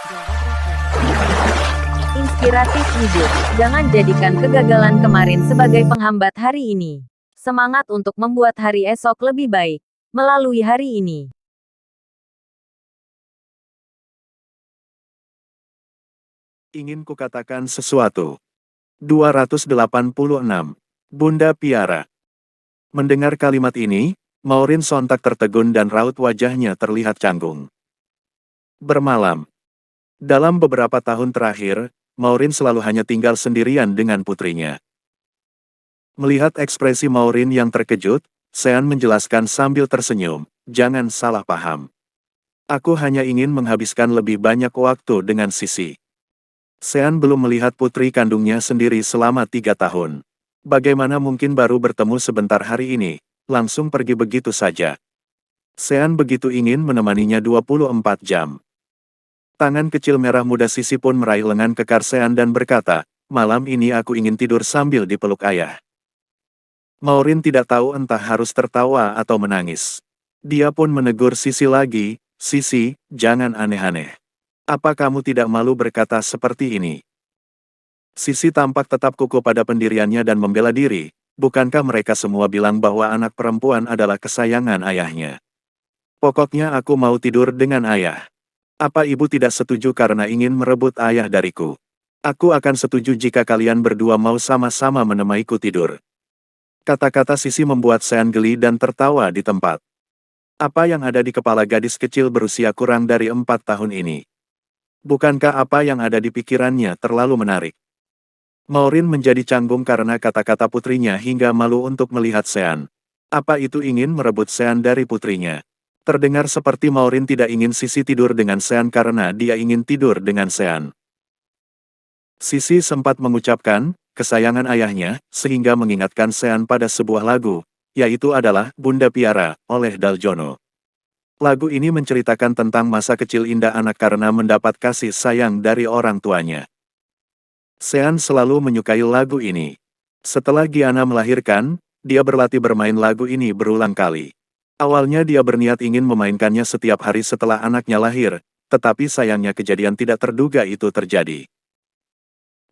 Jawab Raffi. Inspiratif hidup. Jangan jadikan kegagalan kemarin sebagai penghambat hari ini. Semangat untuk membuat hari esok lebih baik melalui hari ini. Ingin kukatakan sesuatu. 286. Bunda Piara. Mendengar kalimat ini, Maureen sontak tertegun dan raut wajahnya terlihat canggung. Bermalam. Dalam beberapa tahun terakhir, Maureen selalu hanya tinggal sendirian dengan putrinya. Melihat ekspresi Maureen yang terkejut, Sean menjelaskan sambil tersenyum, "Jangan salah paham. Aku hanya ingin menghabiskan lebih banyak waktu dengan Sisi." Sean belum melihat putri kandungnya sendiri selama 3 tahun. Bagaimana mungkin baru bertemu sebentar hari ini, langsung pergi begitu saja. Sean begitu ingin menemaninya 24 jam. Tangan kecil merah muda Sisi pun meraih lengan kekar Sean dan berkata, "Malam ini aku ingin tidur sambil dipeluk ayah." Maureen tidak tahu entah harus tertawa atau menangis. Dia pun menegur Sisi lagi, "Sisi, jangan aneh-aneh. Apa kamu tidak malu berkata seperti ini?" Sisi tampak tetap kukuh pada pendiriannya dan membela diri. "Bukankah mereka semua bilang bahwa anak perempuan adalah kesayangan ayahnya? Pokoknya aku mau tidur dengan ayah. Apa ibu tidak setuju karena ingin merebut ayah dariku? Aku akan setuju jika kalian berdua mau sama-sama menemaniku tidur." Kata-kata Sisi membuat Sean geli dan tertawa di tempat. Apa yang ada di kepala gadis kecil berusia kurang dari 4 tahun ini? Bukankah apa yang ada di pikirannya terlalu menarik? Maureen menjadi canggung karena kata-kata putrinya hingga malu untuk melihat Sean. Apa itu ingin merebut Sean dari putrinya? Terdengar seperti Maureen tidak ingin Sisi tidur dengan Sean karena dia ingin tidur dengan Sean. Sisi sempat mengucapkan, kesayangan ayahnya, sehingga mengingatkan Sean pada sebuah lagu, yaitu adalah Bunda Piara, oleh Daljono. Lagu ini menceritakan tentang masa kecil indah anak karena mendapat kasih sayang dari orang tuanya. Sean selalu menyukai lagu ini. Setelah Gianna melahirkan, dia berlatih bermain lagu ini berulang kali. Awalnya dia berniat ingin memainkannya setiap hari setelah anaknya lahir, tetapi sayangnya kejadian tidak terduga itu terjadi.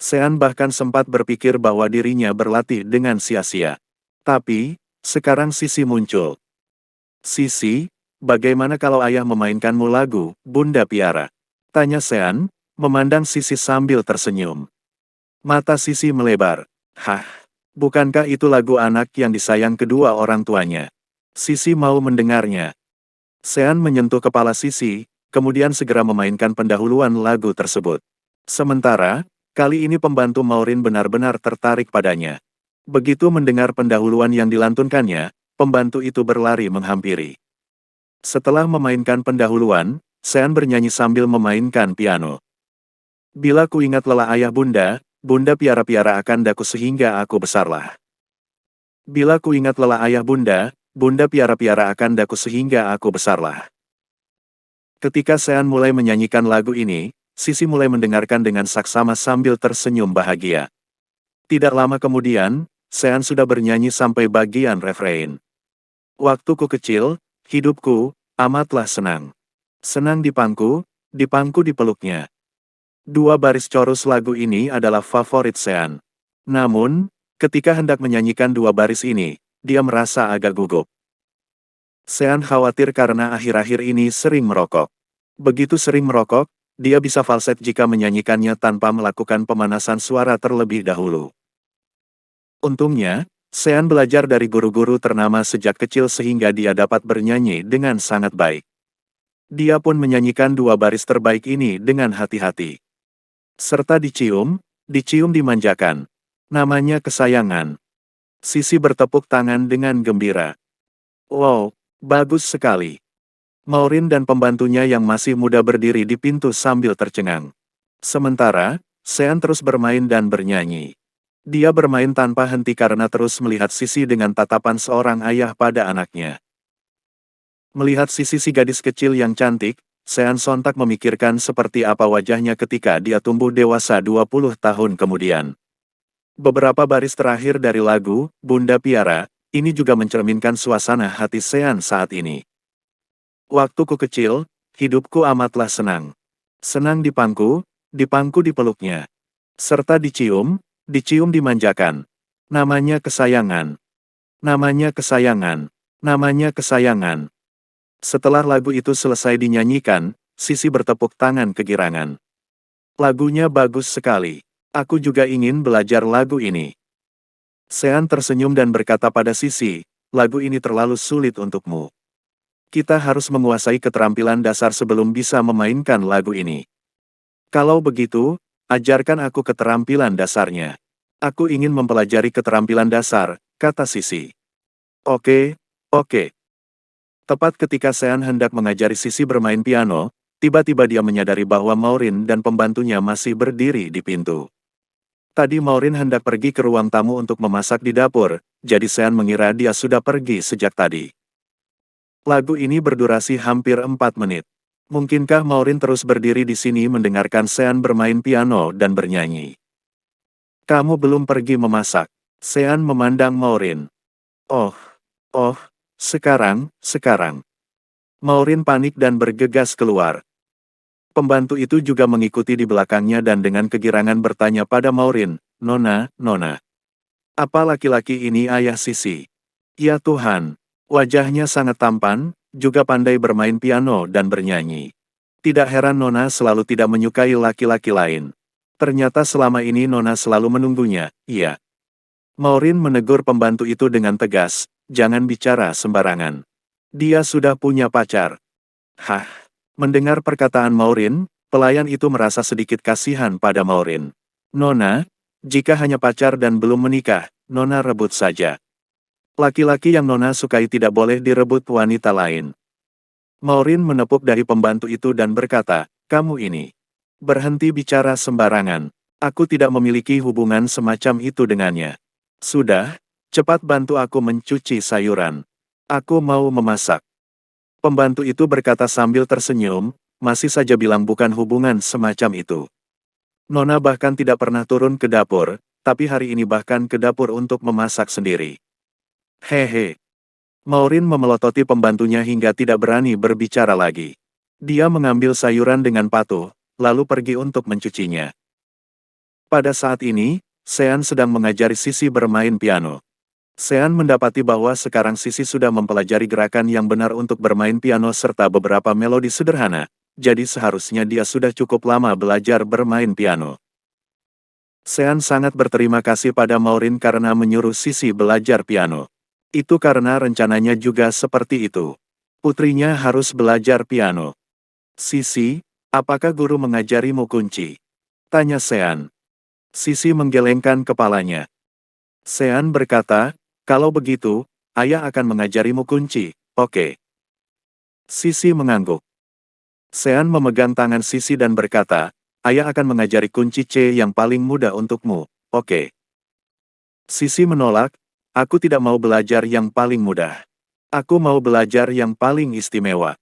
Sean bahkan sempat berpikir bahwa dirinya berlatih dengan sia-sia. Tapi, sekarang Sisi muncul. "Sisi, bagaimana kalau ayah memainkanmu lagu, Bunda Piara?" tanya Sean, memandang Sisi sambil tersenyum. Mata Sisi melebar. "Hah, bukankah itu lagu anak yang disayang kedua orang tuanya?" Sisi mau mendengarnya. Sean menyentuh kepala Sisi, kemudian segera memainkan pendahuluan lagu tersebut. Sementara, kali ini pembantu Maureen benar-benar tertarik padanya. Begitu mendengar pendahuluan yang dilantunkannya, pembantu itu berlari menghampiri. Setelah memainkan pendahuluan, Sean bernyanyi sambil memainkan piano. "Bila ku ingat lelah ayah bunda, bunda piara-piara akan daku sehingga aku besarlah. Bila ku ingat lelah ayah bunda, bunda piara-piara akan daku sehingga aku besarlah." Ketika Sean mulai menyanyikan lagu ini, Sisi mulai mendengarkan dengan saksama sambil tersenyum bahagia. Tidak lama kemudian, Sean sudah bernyanyi sampai bagian refrein. "Waktuku kecil, hidupku, amatlah senang. Senang dipangku di peluknya." Dua baris chorus lagu ini adalah favorit Sean. Namun, ketika hendak menyanyikan dua baris ini, dia merasa agak gugup. Sean khawatir karena akhir-akhir ini sering merokok. Begitu sering merokok, dia bisa falset jika menyanyikannya tanpa melakukan pemanasan suara terlebih dahulu. Untungnya, Sean belajar dari guru-guru ternama sejak kecil sehingga dia dapat bernyanyi dengan sangat baik. Dia pun menyanyikan dua baris terbaik ini dengan hati-hati. Serta dicium dimanjakan. Namanya kesayangan. Sisi bertepuk tangan dengan gembira. "Wow, bagus sekali." Maureen dan pembantunya yang masih muda berdiri di pintu sambil tercengang. Sementara, Sean terus bermain dan bernyanyi. Dia bermain tanpa henti karena terus melihat Sisi dengan tatapan seorang ayah pada anaknya. Melihat Sisi si gadis kecil yang cantik, Sean sontak memikirkan seperti apa wajahnya ketika dia tumbuh dewasa 20 tahun kemudian. Beberapa baris terakhir dari lagu, Bunda Piara, ini juga mencerminkan suasana hati Sean saat ini. "Waktuku kecil, hidupku amatlah senang. Senang dipangku dipeluknya. Serta dicium dimanjakan. Namanya kesayangan. Namanya kesayangan. Namanya kesayangan. Setelah lagu itu selesai dinyanyikan, Sisi bertepuk tangan kegirangan. Lagunya bagus sekali. Aku juga ingin belajar lagu ini. Sean tersenyum dan berkata pada Sisi, lagu ini terlalu sulit untukmu. Kita harus menguasai keterampilan dasar sebelum bisa memainkan lagu ini. Kalau begitu, ajarkan aku keterampilan dasarnya. Aku ingin mempelajari keterampilan dasar, kata Sisi. Oke. Tepat ketika Sean hendak mengajari Sisi bermain piano, tiba-tiba dia menyadari bahwa Maureen dan pembantunya masih berdiri di pintu. Tadi Maureen hendak pergi ke ruang tamu untuk memasak di dapur, jadi Sean mengira dia sudah pergi sejak tadi. Lagu ini berdurasi hampir 4 menit. Mungkinkah Maureen terus berdiri di sini mendengarkan Sean bermain piano dan bernyanyi? Kamu belum pergi memasak. Sean memandang Maureen. Oh, sekarang. Maureen panik dan bergegas keluar. Pembantu itu juga mengikuti di belakangnya dan dengan kegirangan bertanya pada Maureen, Nona. Apa laki-laki ini ayah Sisi? Ya Tuhan, wajahnya sangat tampan, juga pandai bermain piano dan bernyanyi. Tidak heran Nona selalu tidak menyukai laki-laki lain. Ternyata selama ini Nona selalu menunggunya, iya. Maureen menegur pembantu itu dengan tegas, jangan bicara sembarangan. Dia sudah punya pacar. Hah? Mendengar perkataan Maureen, pelayan itu merasa sedikit kasihan pada Maureen. Nona, jika hanya pacar dan belum menikah, Nona rebut saja. Laki-laki yang Nona sukai tidak boleh direbut wanita lain. Maureen menepuk dahi pembantu itu dan berkata, kamu ini. Berhenti bicara sembarangan. Aku tidak memiliki hubungan semacam itu dengannya. Sudah, cepat bantu aku mencuci sayuran. Aku mau memasak. Pembantu itu berkata sambil tersenyum, masih saja bilang bukan hubungan semacam itu. Nona bahkan tidak pernah turun ke dapur, tapi hari ini bahkan ke dapur untuk memasak sendiri. Hehe. Maureen memelototi pembantunya hingga tidak berani berbicara lagi. Dia mengambil sayuran dengan patuh, lalu pergi untuk mencucinya. Pada saat ini, Sean sedang mengajari Sisi bermain piano. Sean mendapati bahwa sekarang Sisi sudah mempelajari gerakan yang benar untuk bermain piano serta beberapa melodi sederhana, jadi seharusnya dia sudah cukup lama belajar bermain piano. Sean sangat berterima kasih pada Maureen karena menyuruh Sisi belajar piano. Itu karena rencananya juga seperti itu. Putrinya harus belajar piano. Sisi, apakah guru mengajarimu kunci? Tanya Sean. Sisi menggelengkan kepalanya. Sean berkata, kalau begitu, ayah akan mengajarimu kunci, oke. Sisi mengangguk. Sean memegang tangan Sisi dan berkata, ayah akan mengajari kunci C yang paling mudah untukmu, oke. Sisi menolak, aku tidak mau belajar yang paling mudah. Aku mau belajar yang paling istimewa.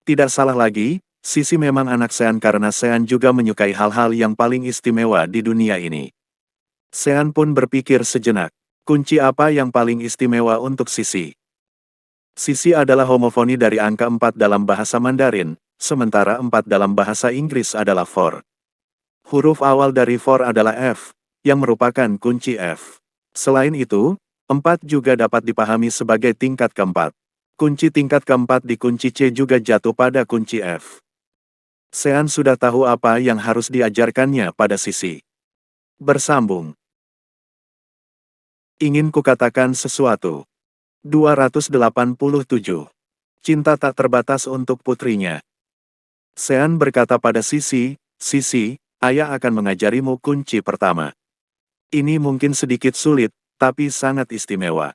Tidak salah lagi, Sisi memang anak Sean karena Sean juga menyukai hal-hal yang paling istimewa di dunia ini. Sean pun berpikir sejenak. Kunci apa yang paling istimewa untuk Sisi? Sisi adalah homofoni dari angka 4 dalam bahasa Mandarin, sementara 4 dalam bahasa Inggris adalah 4. Huruf awal dari 4 adalah F, yang merupakan kunci F. Selain itu, 4 juga dapat dipahami sebagai tingkat keempat. Kunci tingkat keempat di kunci C juga jatuh pada kunci F. Sean sudah tahu apa yang harus diajarkannya pada Sisi. Bersambung. Ingin kukatakan sesuatu. 287. Cinta tak terbatas untuk putrinya. Sean berkata pada Sisi, Sisi, ayah akan mengajarimu kunci pertama. Ini mungkin sedikit sulit, tapi sangat istimewa.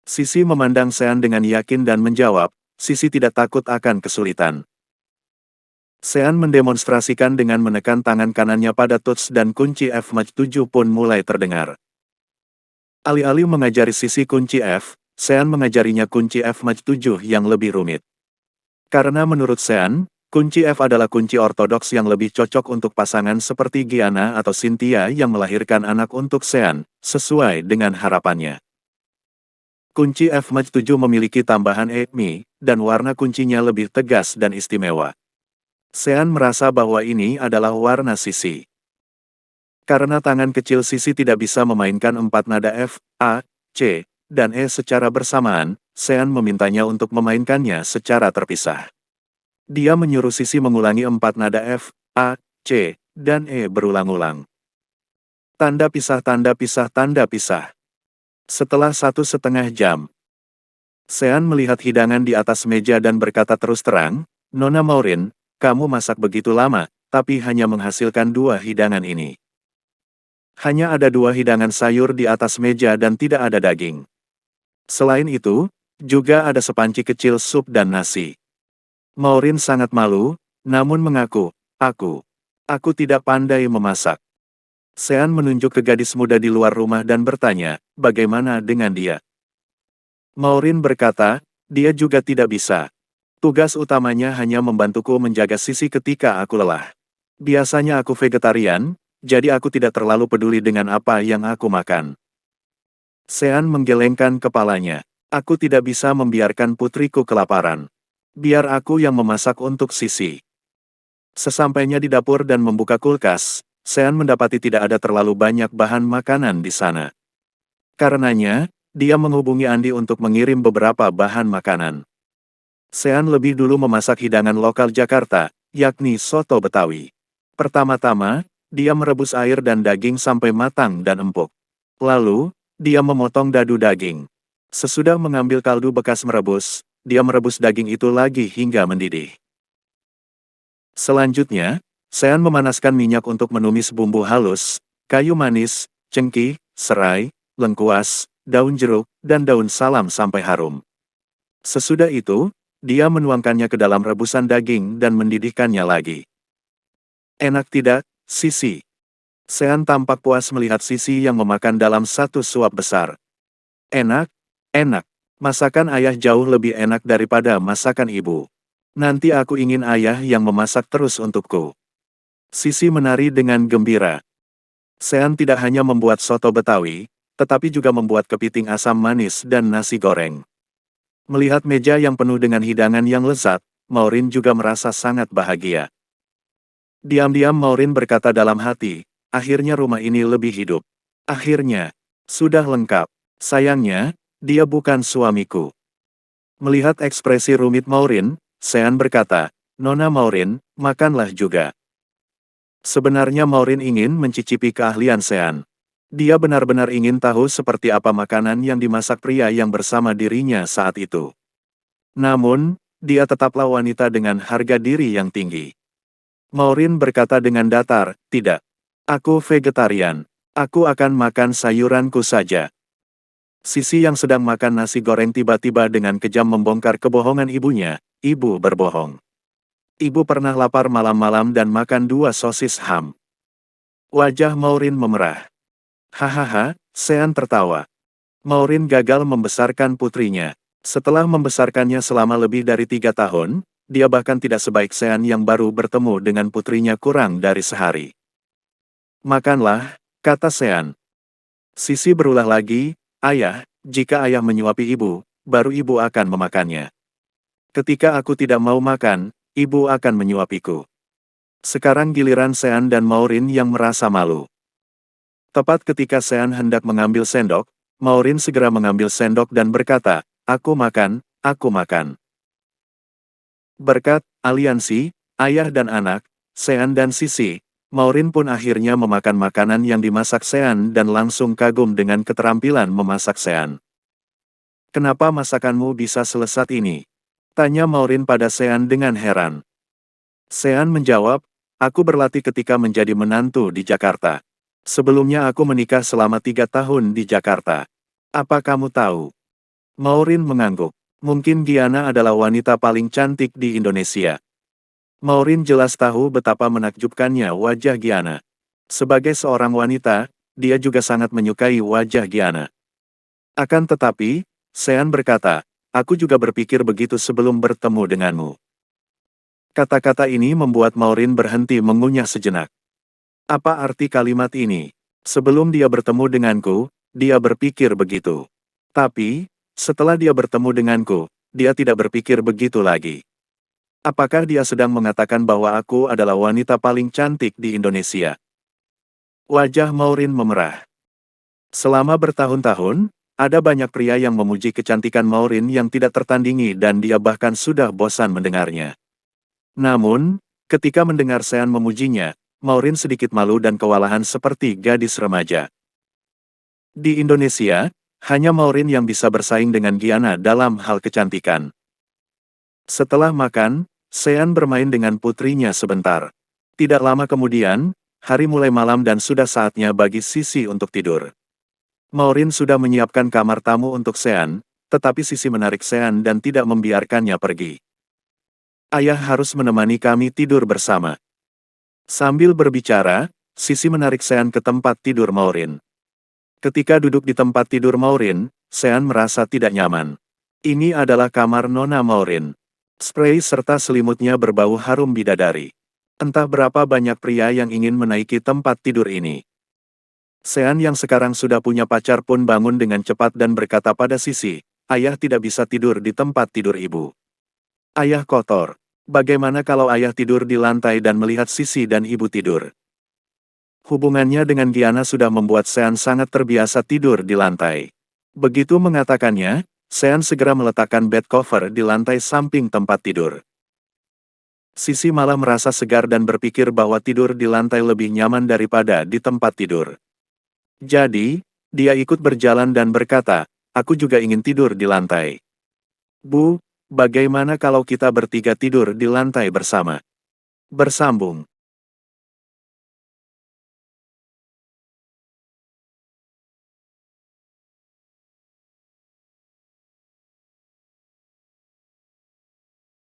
Sisi memandang Sean dengan yakin dan menjawab, Sisi tidak takut akan kesulitan. Sean mendemonstrasikan dengan menekan tangan kanannya pada tuts dan kunci F maj 7 pun mulai terdengar. Alih-alih mengajari Sisi kunci F, Sean mengajarinya kunci F maj 7 yang lebih rumit. Karena menurut Sean, kunci F adalah kunci ortodoks yang lebih cocok untuk pasangan seperti Gianna atau Cynthia yang melahirkan anak untuk Sean, sesuai dengan harapannya. Kunci F maj 7 memiliki tambahan E, Mi, dan warna kuncinya lebih tegas dan istimewa. Sean merasa bahwa ini adalah warna Sisi. Karena tangan kecil Sisi tidak bisa memainkan 4 nada F, A, C, dan E secara bersamaan, Sean memintanya untuk memainkannya secara terpisah. Dia menyuruh Sisi mengulangi 4 nada F, A, C, dan E berulang-ulang. Tanda pisah, tanda pisah, tanda pisah. Setelah 1,5 jam, Sean melihat hidangan di atas meja dan berkata terus terang, "Nona Maureen, kamu masak begitu lama, tapi hanya menghasilkan 2 hidangan ini. Hanya ada 2 hidangan sayur di atas meja dan tidak ada daging. Selain itu, juga ada sepanci kecil sup dan nasi." Maureen sangat malu, namun mengaku, Aku tidak pandai memasak." Sean menunjuk ke gadis muda di luar rumah dan bertanya, "Bagaimana dengan dia?" Maureen berkata, "Dia juga tidak bisa. Tugas utamanya hanya membantuku menjaga Sisi ketika aku lelah. Biasanya aku vegetarian, jadi aku tidak terlalu peduli dengan apa yang aku makan." Sean menggelengkan kepalanya. "Aku tidak bisa membiarkan putriku kelaparan. Biar aku yang memasak untuk Sisi." Sesampainya di dapur dan membuka kulkas, Sean mendapati tidak ada terlalu banyak bahan makanan di sana. Karenanya, dia menghubungi Andi untuk mengirim beberapa bahan makanan. Sean lebih dulu memasak hidangan lokal Jakarta, yakni soto Betawi. Pertama-tama, dia merebus air dan daging sampai matang dan empuk. Lalu, dia memotong dadu daging. Sesudah mengambil kaldu bekas merebus, dia merebus daging itu lagi hingga mendidih. Selanjutnya, Sean memanaskan minyak untuk menumis bumbu halus, kayu manis, cengkih, serai, lengkuas, daun jeruk, dan daun salam sampai harum. Sesudah itu, dia menuangkannya ke dalam rebusan daging dan mendidihkannya lagi. "Enak tidak, Sisi?" Sean tampak puas melihat Sisi yang memakan dalam satu suap besar. "Enak, enak. Masakan ayah jauh lebih enak daripada masakan ibu. Nanti aku ingin ayah yang memasak terus untukku." Sisi menari dengan gembira. Sean tidak hanya membuat soto Betawi, tetapi juga membuat kepiting asam manis dan nasi goreng. Melihat meja yang penuh dengan hidangan yang lezat, Maureen juga merasa sangat bahagia. Diam-diam Maureen berkata dalam hati, "Akhirnya rumah ini lebih hidup. Akhirnya, sudah lengkap. Sayangnya, dia bukan suamiku." Melihat ekspresi rumit Maureen, Sean berkata, "Nona Maureen, makanlah juga." Sebenarnya Maureen ingin mencicipi keahlian Sean. Dia benar-benar ingin tahu seperti apa makanan yang dimasak pria yang bersama dirinya saat itu. Namun, dia tetaplah wanita dengan harga diri yang tinggi. Maureen berkata dengan datar, "Tidak. Aku vegetarian. Aku akan makan sayuranku saja." Sisi yang sedang makan nasi goreng tiba-tiba dengan kejam membongkar kebohongan ibunya. "Ibu berbohong. Ibu pernah lapar malam-malam dan makan 2 sosis ham." Wajah Maureen memerah. "Hahaha," Sean tertawa. Maureen gagal membesarkan putrinya. Setelah membesarkannya selama lebih dari 3 tahun, dia bahkan tidak sebaik Sean yang baru bertemu dengan putrinya kurang dari sehari. "Makanlah," kata Sean. Sisi berulah lagi, "Ayah, jika ayah menyuapi ibu, baru ibu akan memakannya. Ketika aku tidak mau makan, ibu akan menyuapiku." Sekarang giliran Sean dan Maureen yang merasa malu. Tepat ketika Sean hendak mengambil sendok, Maureen segera mengambil sendok dan berkata, Aku makan, aku makan." Berkat aliansi ayah dan anak, Sean dan Sisi, Maureen pun akhirnya memakan makanan yang dimasak Sean dan langsung kagum dengan keterampilan memasak Sean. "Kenapa masakanmu bisa selesat ini?" tanya Maureen pada Sean dengan heran. Sean menjawab, "Aku berlatih ketika menjadi menantu di Jakarta. Sebelumnya aku menikah selama 3 tahun di Jakarta." "Apa kamu tahu?" Maureen mengangguk. "Mungkin Giana adalah wanita paling cantik di Indonesia." Maureen jelas tahu betapa menakjubkannya wajah Giana. Sebagai seorang wanita, dia juga sangat menyukai wajah Giana. Akan tetapi, Sean berkata, "Aku juga berpikir begitu sebelum bertemu denganmu." Kata-kata ini membuat Maureen berhenti mengunyah sejenak. Apa arti kalimat ini? Sebelum dia bertemu denganku, dia berpikir begitu. Tapi, setelah dia bertemu denganku, dia tidak berpikir begitu lagi. Apakah dia sedang mengatakan bahwa aku adalah wanita paling cantik di Indonesia? Wajah Maureen memerah. Selama bertahun-tahun, ada banyak pria yang memuji kecantikan Maureen yang tidak tertandingi dan dia bahkan sudah bosan mendengarnya. Namun, ketika mendengar Sean memujinya, Maureen sedikit malu dan kewalahan seperti gadis remaja. Di Indonesia, hanya Maureen yang bisa bersaing dengan Gianna dalam hal kecantikan. Setelah makan, Sean bermain dengan putrinya sebentar. Tidak lama kemudian, hari mulai malam dan sudah saatnya bagi Sisi untuk tidur. Maureen sudah menyiapkan kamar tamu untuk Sean, tetapi Sisi menarik Sean dan tidak membiarkannya pergi. Ayah harus menemani kami tidur bersama. Sambil berbicara, Sisi menarik Sean ke tempat tidur Maureen. Ketika duduk di tempat tidur Maureen, Sean merasa tidak nyaman. Ini adalah kamar Nona Maureen. Spray serta selimutnya berbau harum bidadari. Entah berapa banyak pria yang ingin menaiki tempat tidur ini. Sean yang sekarang sudah punya pacar pun bangun dengan cepat dan berkata pada Sisi, "Ayah tidak bisa tidur di tempat tidur ibu. Ayah kotor. Bagaimana kalau ayah tidur di lantai dan melihat Sisi dan ibu tidur?" Hubungannya dengan Gianna sudah membuat Sean sangat terbiasa tidur di lantai. Begitu mengatakannya, Sean segera meletakkan bed cover di lantai samping tempat tidur. Sisi malah merasa segar dan berpikir bahwa tidur di lantai lebih nyaman daripada di tempat tidur. Jadi, dia ikut berjalan dan berkata, "Aku juga ingin tidur di lantai. Bu, bagaimana kalau kita bertiga tidur di lantai bersama?" Bersambung.